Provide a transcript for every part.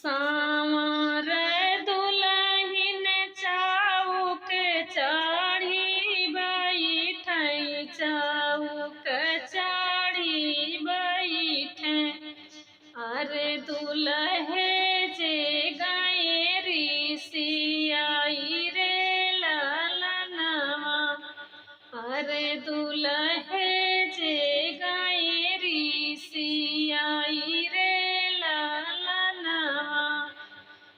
सांवर दुलहिन चाउक चढ़ी बैठै चाउक चढ़ी बैठे। अरे दुलहे जे गए सियाई रे ललनवा। अरे दुलहे जे गए सियाई रे ललनवा।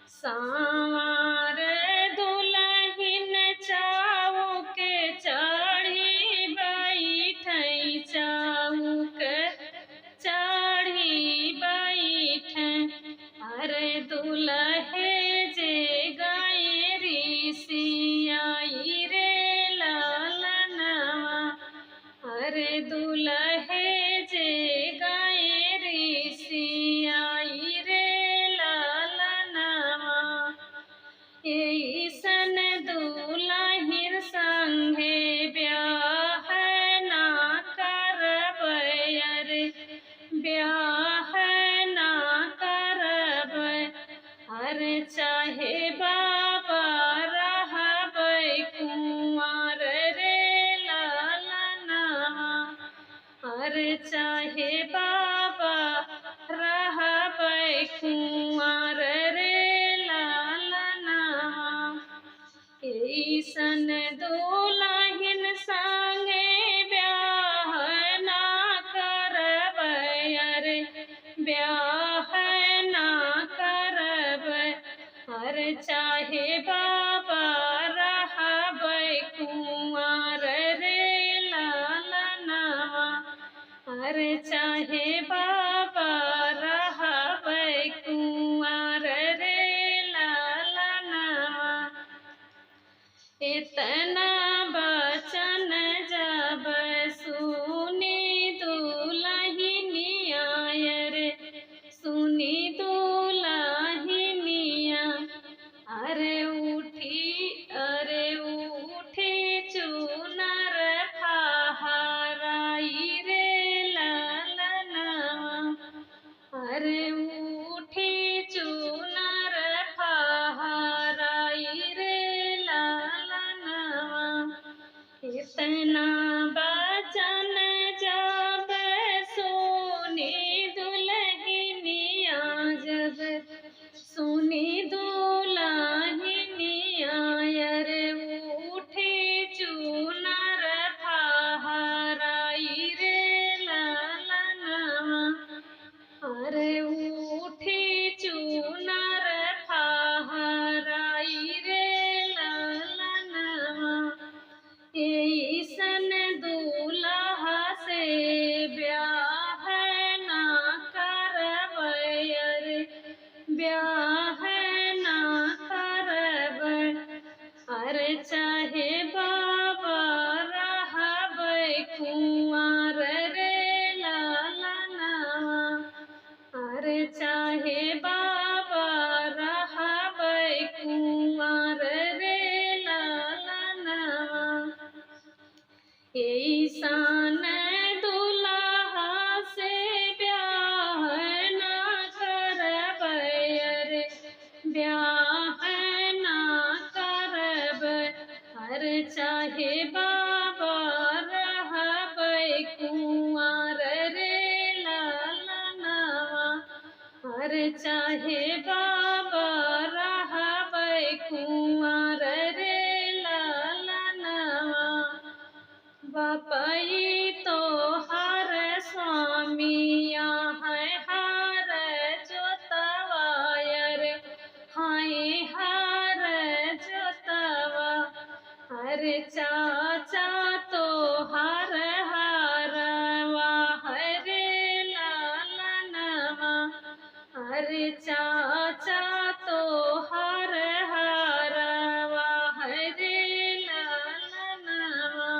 सांवर दुलहिन चाउक चढ़ी बैठै चाउक चढ़ी बैठे। अरे दुलहे जे गए सियाई रे ललनवा। अरे दुलहे जे गए सियाई रे ललनवा। ऐसन दुलहिन संगे ब्याह ना करबै। अरे ब्याह ना करबै। अरे चाहे बाबा रहबै कुंवर रे ललनवा। अरे चाहे बाबा रहबै कुंवर रे ललनवा। ऐसन दुलहिन संगे ब्याह ना करबै। अरे ब्याह ना करबै। अरे चाहे बाबा रहबै कुंवर रे ललनवा। अरे चाहे बाबा रहबै कुंवर रे ललनवा। इतना बचन जब सुनी दुलहिनिया। रे सुनी दुलहिनिया। अरे उठी चुनर फहराई रे ललनवा। अरे उठी चुनर फहराई रे ललनवा। इतना बचन जब सुनी दुलहिनिया। जब सुनी दुलहिनिया। अरे उठी चुनर फहराई रे ललनवा। अरे उठी चुनर फहराई रे ललनवा। ऐसन दूल्हा से ब्याह ना करबै। अरे ब्याह ना करबै। अरे चाहे बाबा रहबै कुंवर रे ललनवा। अरे चाहे बाबा रहबै कुंवर रे ललनवा। ऐसन दुल्हा से ब्याह ना करबै। अरे ब्याह ना करबै। अरे चाहे बाबा रहबै कुंवर रे ललनवा। अरे चाहे बाबा रहबै कुंवर रे ललनवा। बापई तो हर स्वामिया है हर जोतवा। अरे हाय हर जोतवा। अरे चाचा तो हर हरवा रे ललनवा। अरे चाचा तो हर हरवा रे ललनवा।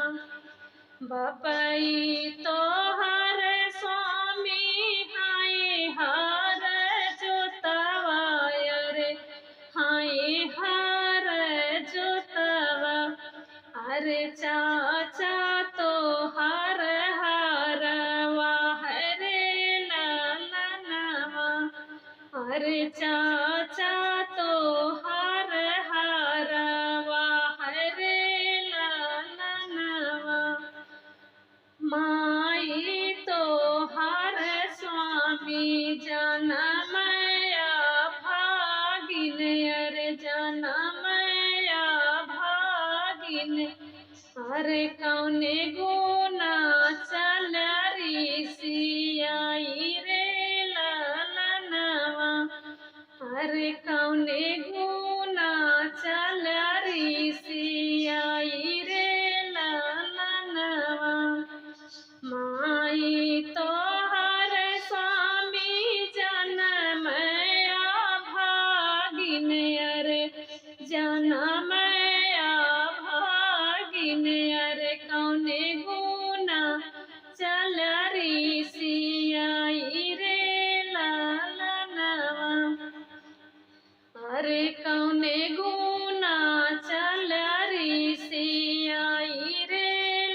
बापई तो हर स्वामी हाय हर जोतवा। अरे हाय हर जोतवा। अरे चाचा तो हर हरवा रे ललनवा। अरे चाचा तो हर हरवा हरे ललनवा माई तो हर स्वामी जनमया भागिन अरे जनमया भागिन अरे कौने गुना चल सियाई रे ललनवा अरे कौने गुना चल सियाई रे ललनवा माई तो हर स्वामी जनमया भागिन अरे जनमया भागिन अरे कौने गुना चल सियाई रे ललनवा अरे कौने गुना चल सियाई रे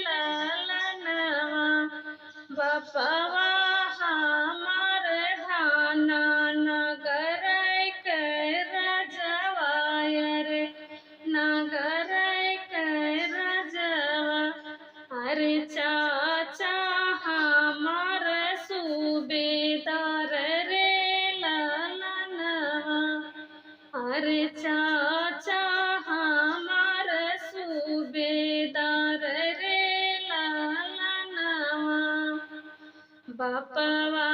ललनवा बपवा हमार धाना नगर कर रजवायर नगर कर रजवा अरे चाचा हमार सूबेदार रे ललनवा अरे चाचा हमार सूबेदार रे ललनवा बपवा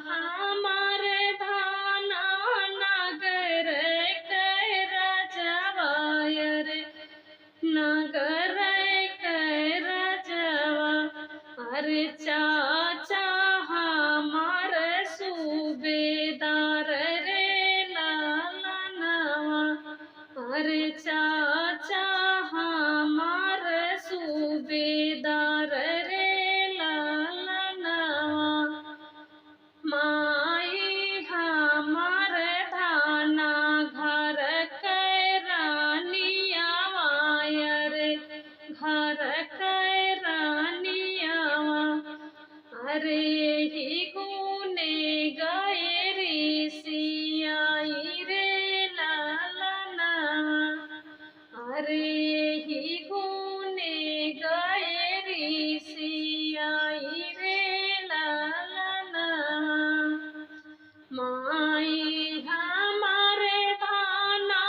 हमार धाना नगर कर रजवायर नगर कर रजवा अरे चाचा हमार सूबेदार रे ललनवा अरे चाचा हमार सूबेदार रे ललनवा माई हमार धाना घर कैरानिया वायर घर कैरानिया अरे ही गुने गए सियाई रे ललनवा अरे ही गुने गए सियाई रे ललनवा माई हमारे धाना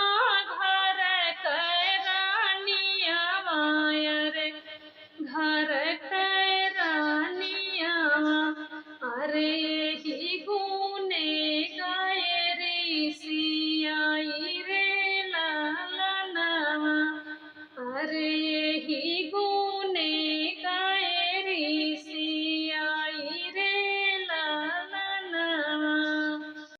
घर कैरानिया वायर घर कैरानिया अरे ही गुने गए सियाई रे ललनवा अरे